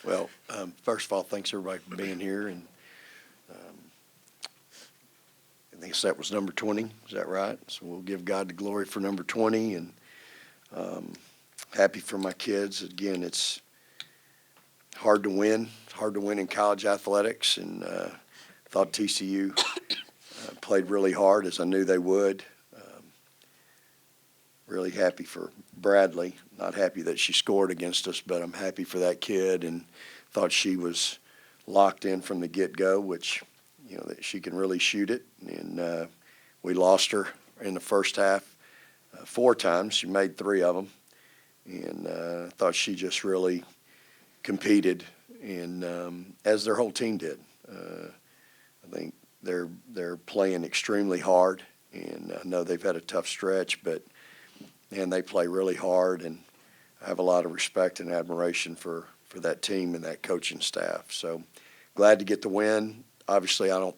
Well, first of all, thanks everybody for being here, and I think that was number 20. Is that right? So we'll give God the glory for number 20, and happy for my kids. Again, it's hard to win. It's hard to win in college athletics, and thought TCU played really hard, as I knew they would. Really happy for Bradley. Not happy that she scored against us, but I'm happy for that kid, and thought she was locked in from the get-go, which, that she can really shoot it. And we lost her in the first half 4 times. She made 3 of them, and thought she just really competed, and as their whole team did. I think they're playing extremely hard, and I know they've had a tough stretch, but and they play really hard, and I have a lot of respect and admiration for that team and that coaching staff. So glad to get the win. Obviously, I'm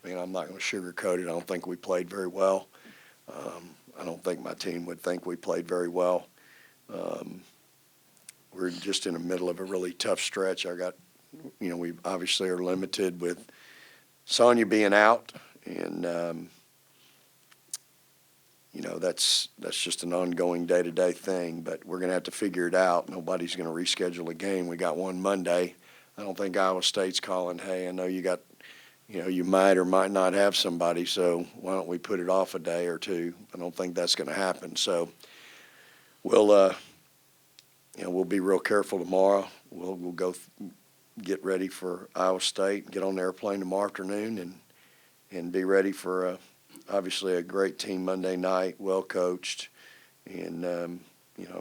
not going to sugarcoat it. I don't think we played very well. I don't think my team would think we played very well. We're just in the middle of a really tough stretch. We obviously are limited with Sonya being out, and that's just an ongoing day-to-day thing, but we're going to have to figure it out. Nobody's going to reschedule a game. We got one Monday. I don't think Iowa State's calling, hey, I know you might or might not have somebody, so why don't we put it off a day or two? I don't think that's going to happen. So we'll be real careful tomorrow. We'll go get ready for Iowa State, get on the airplane tomorrow afternoon, and be ready for obviously a great team Monday night, well coached, and I'm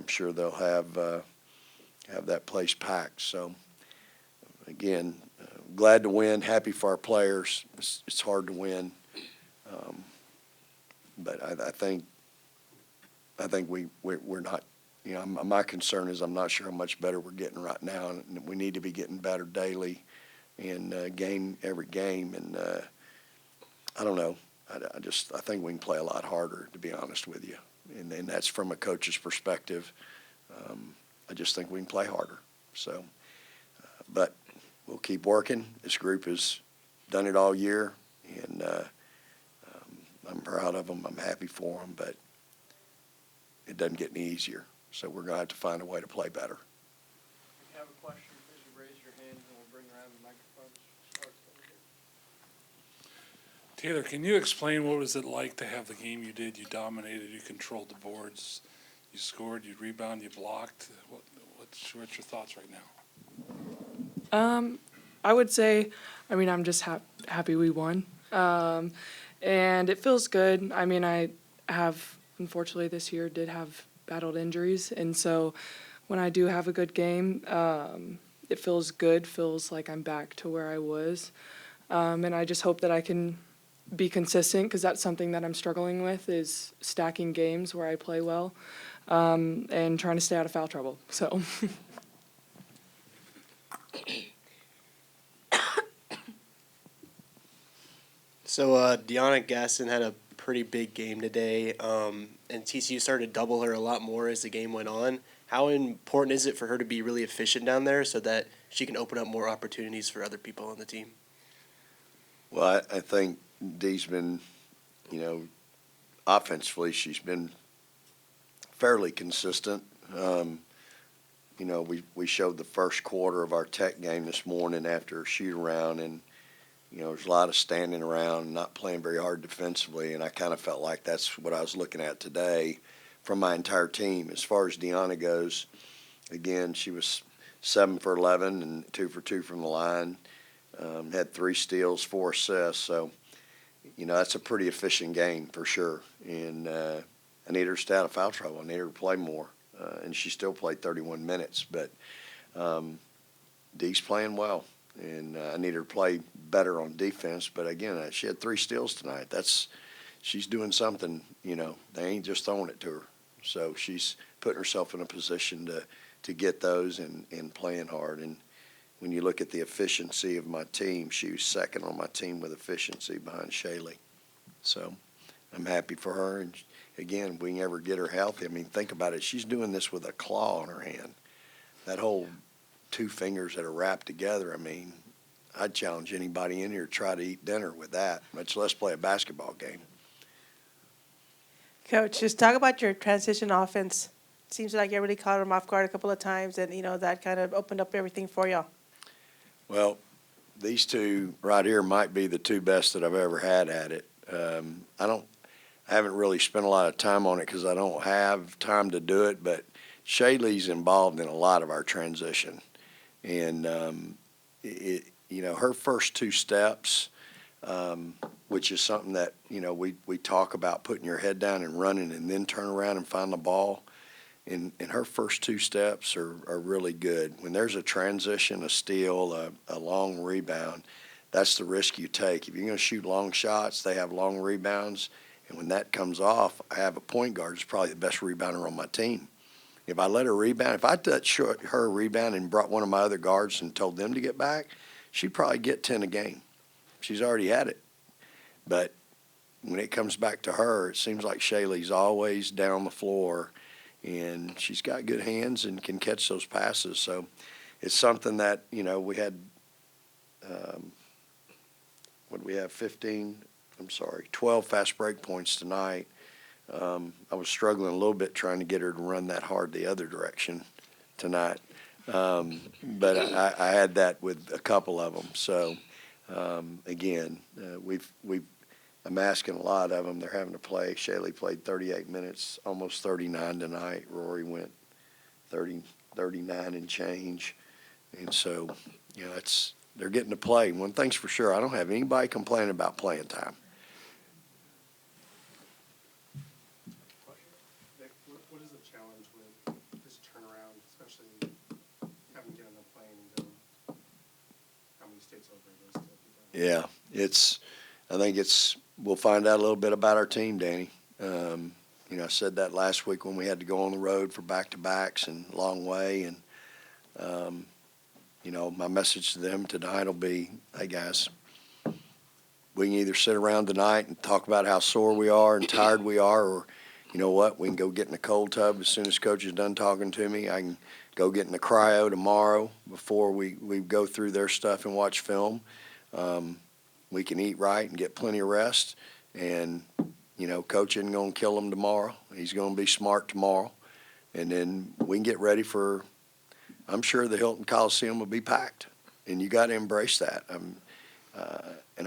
sure they'll have that place packed. So again, glad to win, happy for our players. It's hard to win, but I think we're not. My concern is I'm not sure how much better we're getting right now, and we need to be getting better daily, and every game, and I don't know. I think we can play a lot harder, to be honest with you, and that's from a coach's perspective. I just think we can play harder. So, but we'll keep working. This group has done it all year, and I'm proud of them. I'm happy for them, but it doesn't get any easier. So we're going to have to find a way to play better. If you have a question, please raise your hand, and we'll bring around the microphones. Taylor, can you explain what was it like to have the game you did? You dominated, you controlled the boards, you scored, you rebounded, you blocked. What's your thoughts right now? I would say, I'm just happy we won. And it feels good. I have, unfortunately this year, did have battled injuries. And so when I do have a good game, it feels good, feels like I'm back to where I was. And I just hope that I can be consistent, because that's something that I'm struggling with, is stacking games where I play well, and trying to stay out of foul trouble. So. So Deanna Gasson had a pretty big game today, and TCU started to double her a lot more as the game went on. How important is it for her to be really efficient down there so that she can open up more opportunities for other people on the team? Well, I think Dee's been, offensively, she's been fairly consistent. We showed the first quarter of our Tech game this morning after a shoot-around, and there's a lot of standing around, not playing very hard defensively, and I kind of felt like that's what I was looking at today from my entire team. As far as Deanna goes, again, she was 7 for 11 and 2 for 2 from the line, had 3 steals, 4 assists. So, that's a pretty efficient game for sure. And I need her to stay out of foul trouble. I need her to play more. And she still played 31 minutes. But Dee's playing well. And I need her to play better on defense. But, again, she had 3 steals tonight. She's doing something, They ain't just throwing it to her. So she's putting herself in a position to get those and playing hard. And when you look at the efficiency of my team, she was second on my team with efficiency behind Shaylee. So I'm happy for her. And, again, if we can ever get her healthy, think about it. She's doing this with a claw in her hand. That whole 2 fingers that are wrapped together. I mean, I'd challenge anybody in here to try to eat dinner with that, much less play a basketball game. Coach, just talk about your transition offense. Seems like you really caught them off guard a couple of times, and, that kind of opened up everything for y'all. Well, these 2 right here might be the 2 best that I've ever had at it. I haven't really spent a lot of time on it because I don't have time to do it, but Shaylee's involved in a lot of our transition. And, her first 2 steps, which is something that, we talk about putting your head down and running and then turn around and find the ball. And her first 2 steps are really good. When there's a transition, a steal, a long rebound, that's the risk you take. If you're going to shoot long shots, they have long rebounds. And when that comes off, I have a point guard who's probably the best rebounder on my team. If I let her rebound, if I touched her rebound and brought one of my other guards and told them to get back, she'd probably get 10 a game. She's already had it. But when it comes back to her, it seems like Shaylee's always down the floor, and she's got good hands and can catch those passes. So it's something that, we had, what do we have, 12 fast break points tonight. I was struggling a little bit trying to get her to run that hard the other direction tonight. But I had that with a couple of them. So, again, I'm asking a lot of them. They're having to play. Shaylee played 38 minutes, almost 39 tonight. Rory went 39 and change. And so, they're getting to play. One thing's for sure, I don't have anybody complaining about playing time. Nick, what is the challenge with this turnaround, especially having given them playing and go how many states over it is to people? Yeah, I think we'll find out a little bit about our team, Danny. I said that last week when we had to go on the road for back-to-backs and long way. And, my message to them tonight will be, hey, guys, we can either sit around tonight and talk about how sore we are and tired we are, or, you know what, we can go get in the cold tub as soon as Coach is done talking to me. I can go get in the cryo tomorrow before we go through their stuff and watch film. We can eat right and get plenty of rest. And, Coach isn't going to kill them tomorrow. He's going to be smart tomorrow. And then we can get ready for, I'm sure the Hilton Coliseum will be packed. And you got to embrace that. And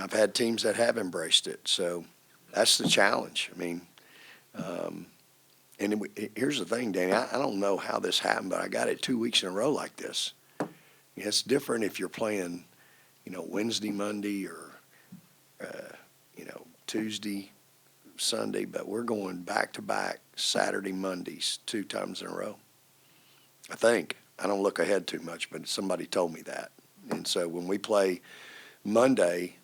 I've had teams that have embraced it. So that's the challenge. I mean, here's the thing, Danny. I don't know how this happened, but I got it 2 weeks in a row like this. It's different if you're playing, Wednesday, Monday, or, Tuesday, Sunday, but we're going back-to-back Saturday, Mondays, 2 times in a row. I think. I don't look ahead too much, but somebody told me that. And so when we play Monday,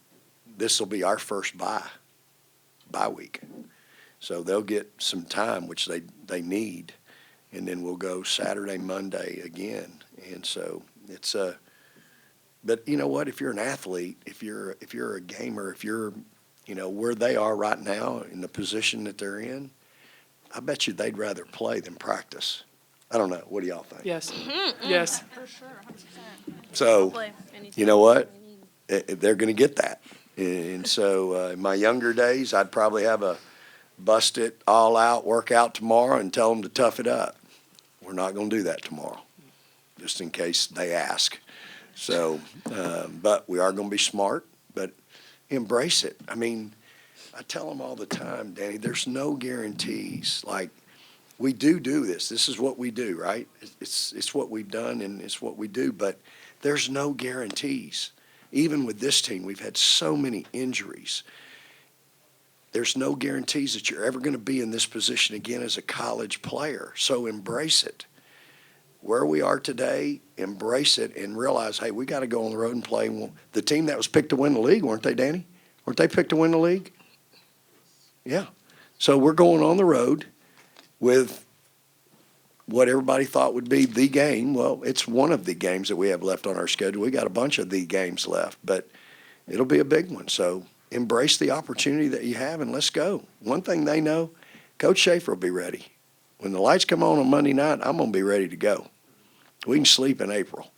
this will be our first bye week. So they'll get some time, which they need, and then we'll go Saturday, Monday again. And so it's but you know what? If you're an athlete, if you're a gamer, if you're where they are right now in the position that they're in, I bet you they'd rather play than practice. I don't know. What do y'all think? Yes. Yes. For sure, 100%. So, Play anytime you know what? we need. They're going to get that. And so in my younger days, I'd probably have a bust it all out workout tomorrow and tell them to tough it up. We're not going to do that tomorrow, just in case they ask. So, but we are going to be smart, but embrace it. I mean, I tell them all the time, Danny, there's no guarantees. Like, we do this. This is what we do, right? It's what we've done and it's what we do, but there's no guarantees. Even with this team, we've had so many injuries. There's no guarantees that you're ever going to be in this position again as a college player. So embrace it. Where we are today, embrace it and realize, hey, we got to go on the road and play. Well, the team that was picked to win the league, weren't they, Danny? Weren't they picked to win the league? Yeah. So we're going on the road with what everybody thought would be the game. Well, it's one of the games that we have left on our schedule. We got a bunch of the games left, but it'll be a big one. So embrace the opportunity that you have and let's go. One thing they know, Coach Schaefer will be ready. When the lights come on Monday night, I'm going to be ready to go. We can sleep in April.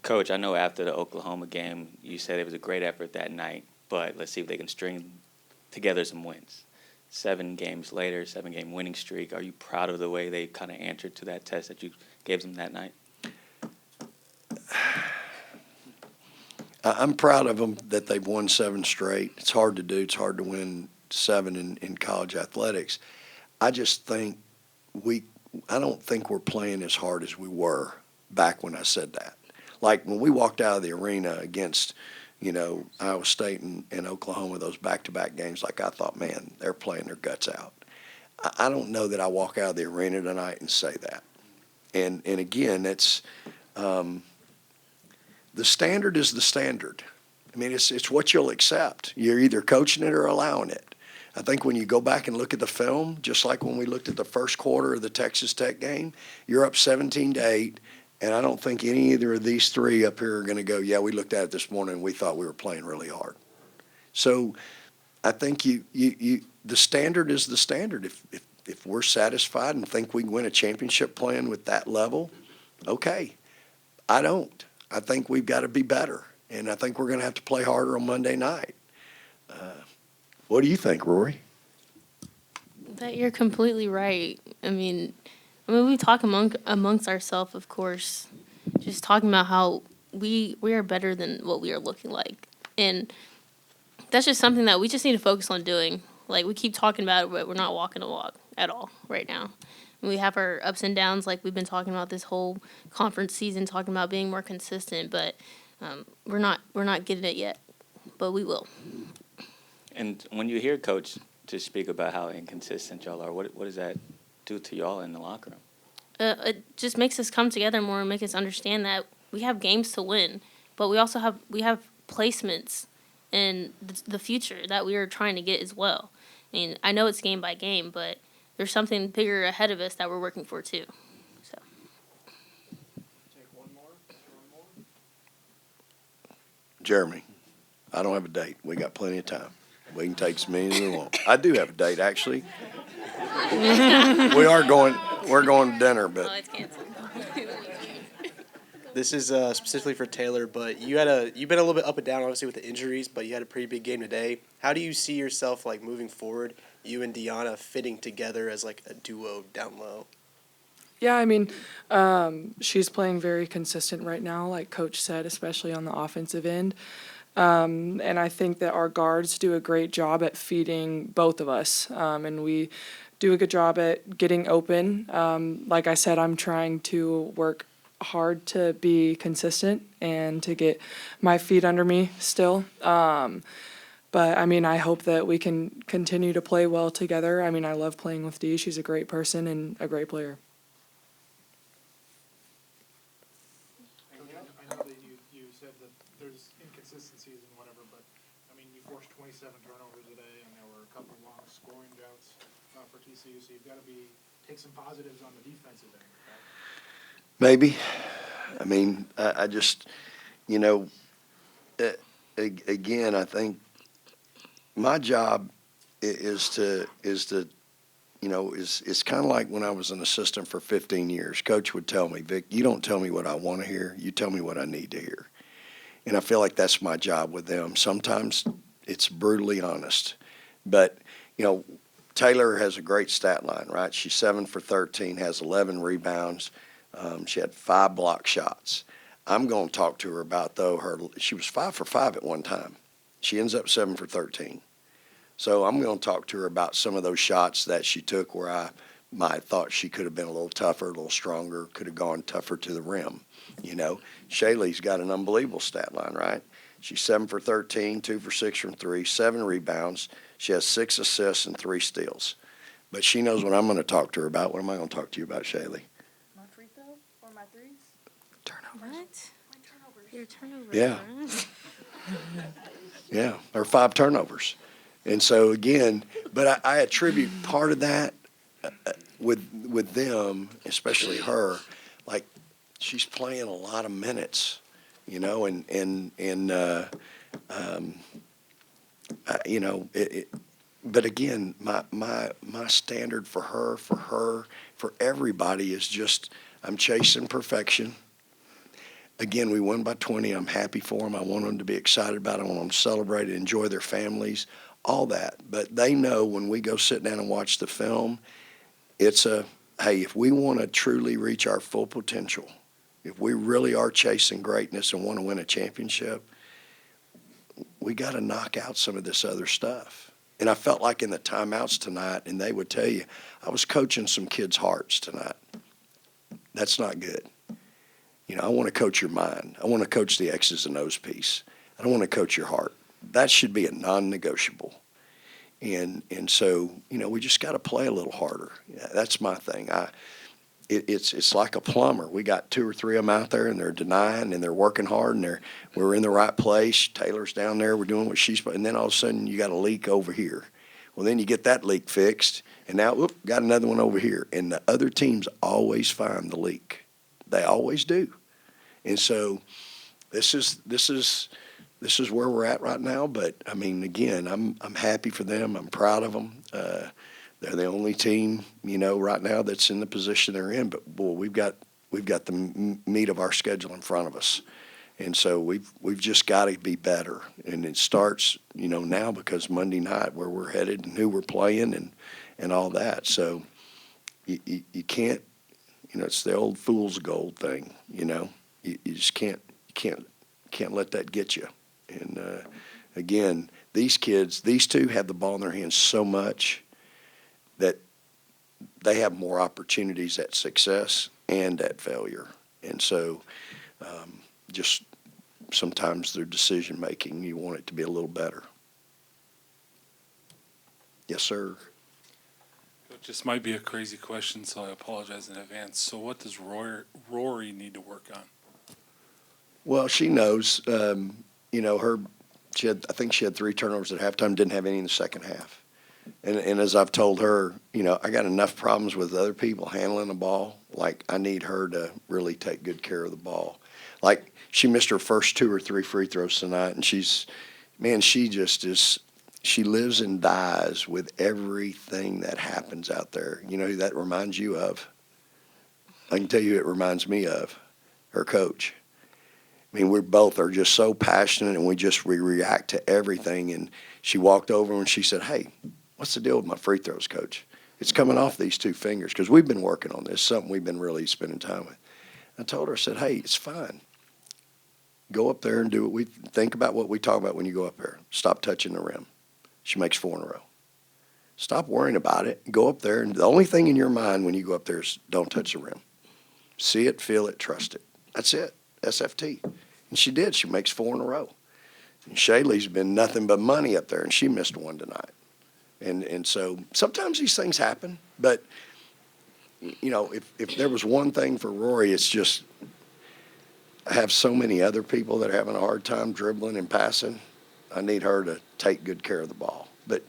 Coach, I know after the Oklahoma game, you said it was a great effort that night, but let's see if they can string together some wins. 7 games later, 7-game winning streak. Are you proud of the way they kind of answered to that test that you gave them that night? I'm proud of them that they've won 7 straight. It's hard to do. It's hard to win 7 in college athletics. I just think I don't think we're playing as hard as we were back when I said that. Like when we walked out of the arena against, Iowa State and Oklahoma, those back-to-back games, like I thought, man, they're playing their guts out. I don't know that I walk out of the arena tonight and say that. And again, it's the standard is the standard. I mean, it's what you'll accept. You're either coaching it or allowing it. I think when you go back and look at the film, just like when we looked at the first quarter of the Texas Tech game, you're up 17-8, and I don't think either of these 3 up here are going to go, yeah, we looked at it this morning and we thought we were playing really hard. So I think the standard is the standard. If we're satisfied and think we can win a championship playing with that level, okay. I don't. I think we've got to be better, and I think we're going to have to play harder on Monday night. What do you think, Rory? That you're completely right. I mean, we talk amongst ourselves, of course, just talking about how we are better than what we are looking like, and that's just something that we just need to focus on doing. Like, we keep talking about it, but we're not walking the walk at all right now. And we have our ups and downs, like we've been talking about this whole conference season, talking about being more consistent, but we're not getting it yet, but we will. And when you hear Coach to speak about how inconsistent y'all are, what does that do to y'all in the locker room? It just makes us come together more and make us understand that we have games to win, but we also have placements in the future that we are trying to get as well. I mean, I know it's game by game, but there's something bigger ahead of us that we're working for too. So. Take one more. Jeremy, I don't have a date. We got plenty of time. We can take as many as we want. I do have a date, actually. We're going to dinner, but It's canceled. This is specifically for Taylor, but you've been a little bit up and down, obviously, with the injuries, but you had a pretty big game today. How do you see yourself, like, moving forward, you and Deanna fitting together as, like, a duo down low? Yeah, I mean, she's playing very consistent right now, like Coach said, especially on the offensive end. And I think that our guards do a great job at feeding both of us, and we do a good job at getting open. Like I said, I'm trying to work hard to be consistent and to get my feet under me still. But, I mean, I hope that we can continue to play well together. I mean, I love playing with Dee. She's a great person and a great player. I know that you said that there's inconsistencies and whatever, but, I mean, you forced 27 turnovers today, and there were a couple long scoring droughts for TCU, so you've got to take some positives on the defensive end, right? maybe. I mean, I just, again, I think my job is kind of like when I was an assistant for 15 years. Coach would tell me, Vic, you don't tell me what I want to hear. You tell me what I need to hear. And I feel like that's my job with them. Sometimes it's brutally honest. But, Taylor has a great stat line, right? She's 7 for 13, has 11 rebounds. She had 5 block shots. I'm going to talk to her about, she was 5 for 5 at one time. She ends up 7 for 13. So I'm going to talk to her about some of those shots that she took where I might have thought she could have been a little tougher, a little stronger, could have gone tougher to the rim. Shaylee's got an unbelievable stat line, right? She's 7 for 13, 2 for 6 from 3, 7 rebounds. She has 6 assists and 3 steals. But she knows what I'm going to talk to her about. What am I going to talk to you about, Shaylee? My free throw or my threes? What? My turnovers. Your turnovers. Yeah. Right? Yeah, or 5 turnovers. And so, again, but I attribute part of that with them, especially her, like she's playing a lot of minutes, but again, my standard for her, for everybody is just I'm chasing perfection. Again, we won by 20. I'm happy for them. I want them to be excited about it. I want them to celebrate it, enjoy their families, all that. But they know when we go sit down and watch the film, it's hey, if we want to truly reach our full potential, if we really are chasing greatness and want to win a championship, we got to knock out some of this other stuff. And I felt like in the timeouts tonight, and they would tell you, I was coaching some kids' hearts tonight. That's not good. You know, I want to coach your mind. I want to coach the X's and O's piece. I don't want to coach your heart. That should be a non-negotiable. And so, you know, we just got to play a little harder. Yeah, that's my thing. It's like a plumber. We got 2 or 3 of them out there, and they're denying, and they're working hard, and we're in the right place. Taylor's down there. We're doing what she's. And then all of a sudden, you got a leak over here. Well, then you get that leak fixed, and now, whoop, got another one over here. And the other teams always find the leak. They always do. And so, this is where we're at right now. But I mean, again, I'm happy for them. I'm proud of them. They're the only team, you know, right now that's in the position they're in. But boy, we've got the meat of our schedule in front of us, and so we've just got to be better. And it starts, you know, now because Monday night where we're headed and who we're playing and all that. So you can't, you know, it's the old fool's gold thing. You know, you just can't let that get you. And again, these kids, these two have the ball in their hands so much that they have more opportunities at success and at failure. And so just sometimes their decision-making, you want it to be a little better. Yes, sir. Coach, this might be a crazy question, so I apologize in advance. So what does Rory need to work on? Well, she knows, you know, I think she had 3 turnovers at halftime, didn't have any in the second half. And as I've told her, you know, I got enough problems with other people handling the ball. Like, I need her to really take good care of the ball. Like, she missed her first 2 or 3 free throws tonight, and she just is, she lives and dies with everything that happens out there. You know who that reminds you of? I can tell you it reminds me of her coach. I mean, we both are just so passionate, and we react to everything. And she walked over and she said, "Hey, what's the deal with my free throws, Coach? It's coming off these 2 fingers," because we've been working on this, something we've been really spending time with. I told her, I said, "Hey, it's fine. Go up there and do what we think about what we talk about when you go up there. Stop touching the rim." She makes 4 in a row. Stop worrying about it. Go up there, and the only thing in your mind when you go up there is don't touch the rim. See it, feel it, trust it. That's it. SFT. And she did. She makes 4 in a row. And Shaylee's been nothing but money up there, and she missed 1 tonight. And so sometimes these things happen, but, you know, if there was one thing for Rory, it's just I have so many other people that are having a hard time dribbling and passing. I need her to take good care of the ball. But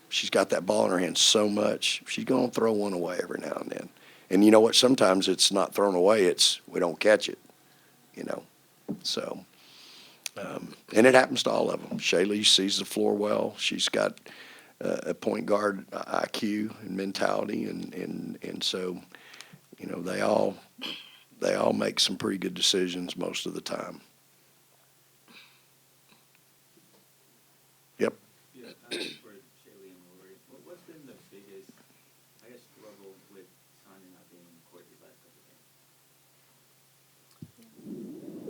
she's got that ball in her hand so much, she's going to throw one away every now and then. And you know what? Sometimes it's not thrown away. It's we don't catch it, you know. So, and it happens to all of them. Shaylee sees the floor well. She's got a point guard IQ and mentality, and so, you know, they all make some pretty good decisions most of the time. Yep. Yeah, for Shaylee and Rory, what's been the biggest, I guess, struggle with Sonya not being in court these last couple of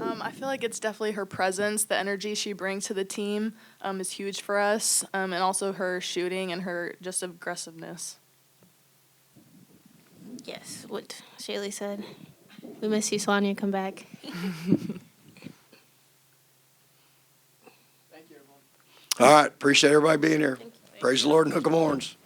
games? I feel like it's definitely her presence, the energy she brings to the team is huge for us, and also her shooting and her just aggressiveness. Yes, what Shaylee said. We miss you, Sonia. Come back. Thank you, everyone. All right. Appreciate everybody being here. Praise the Lord and hook 'em horns.